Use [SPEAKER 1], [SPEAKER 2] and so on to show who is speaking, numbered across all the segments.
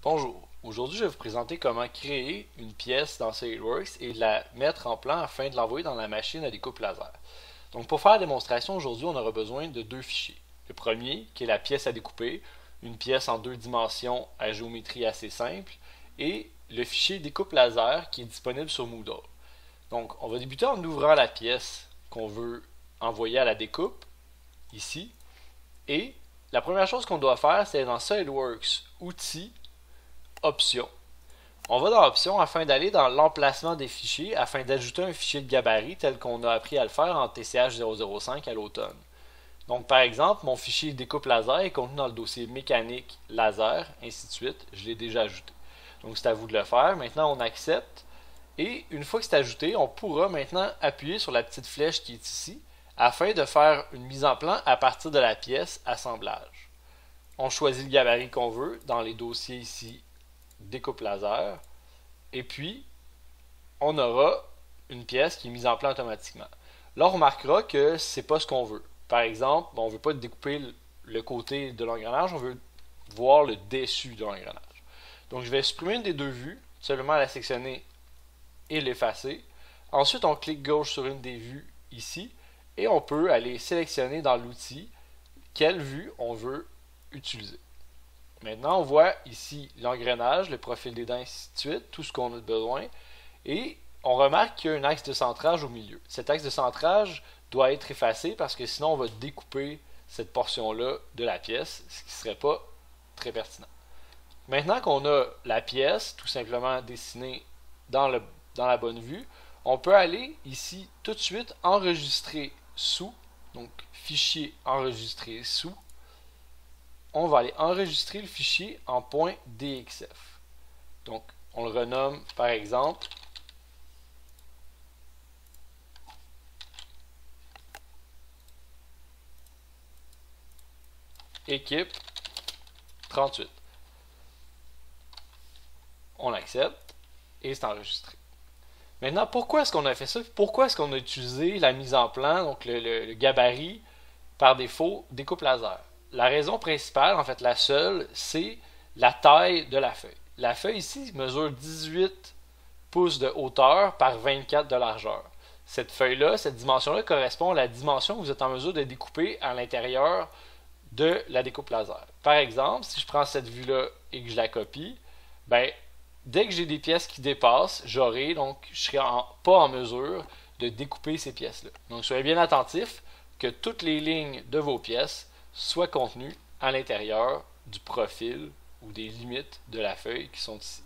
[SPEAKER 1] Bonjour, aujourd'hui je vais vous présenter comment créer une pièce dans SolidWorks et la mettre en plan afin de l'envoyer dans la machine à découpe laser. Donc pour faire la démonstration aujourd'hui on aura besoin de deux fichiers. Le premier qui est la pièce à découper, une pièce en deux dimensions à géométrie assez simple, et le fichier découpe laser qui est disponible sur Moodle. Donc on va débuter en ouvrant la pièce qu'on veut envoyer à la découpe, ici, et la première chose qu'on doit faire c'est dans SolidWorks, Outils, Options. On va dans Options afin d'aller dans l'emplacement des fichiers afin d'ajouter un fichier de gabarit tel qu'on a appris à le faire en TCH 005 à l'automne. Donc par exemple, mon fichier découpe laser est contenu dans le dossier mécanique laser, ainsi de suite, je l'ai déjà ajouté. Donc c'est à vous de le faire. Maintenant on accepte et une fois que c'est ajouté, on pourra maintenant appuyer sur la petite flèche qui est ici afin de faire une mise en plan à partir de la pièce assemblage. On choisit le gabarit qu'on veut dans les dossiers ici découpe laser et puis on aura une pièce qui est mise en plan automatiquement. Là on remarquera que c'est pas ce qu'on veut. Par exemple, on ne veut pas découper le côté de l'engrenage, on veut voir le dessus de l'engrenage. Donc je vais supprimer une des deux vues, seulement la sectionner et l'effacer. Ensuite on clique gauche sur une des vues ici et on peut aller sélectionner dans l'outil quelle vue on veut utiliser. Maintenant, on voit ici l'engrenage, le profil des dents, ainsi de suite, tout ce qu'on a besoin. Et on remarque qu'il y a un axe de centrage au milieu. Cet axe de centrage doit être effacé parce que sinon on va découper cette portion-là de la pièce, ce qui ne serait pas très pertinent. Maintenant qu'on a la pièce tout simplement dessinée dans la bonne vue, on peut aller ici tout de suite enregistrer sous, donc fichier enregistrer sous. On va aller enregistrer le fichier en .dxf. Donc, on le renomme par exemple équipe 38. On accepte et c'est enregistré. Maintenant, pourquoi est-ce qu'on a fait ça? Pourquoi est-ce qu'on a utilisé la mise en plan, donc le gabarit par défaut découpe laser? La raison principale, en fait la seule, c'est la taille de la feuille. La feuille ici mesure 18 pouces de hauteur par 24 de largeur. Cette feuille-là, cette dimension-là correspond à la dimension que vous êtes en mesure de découper à l'intérieur de la découpe laser. Par exemple, si je prends cette vue-là et que je la copie, ben, dès que j'ai des pièces qui dépassent, je serai pas en mesure de découper ces pièces-là. Donc soyez bien attentifs que toutes les lignes de vos pièces soit contenu à l'intérieur du profil ou des limites de la feuille qui sont ici.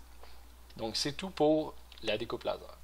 [SPEAKER 1] Donc c'est tout pour la découpe laser.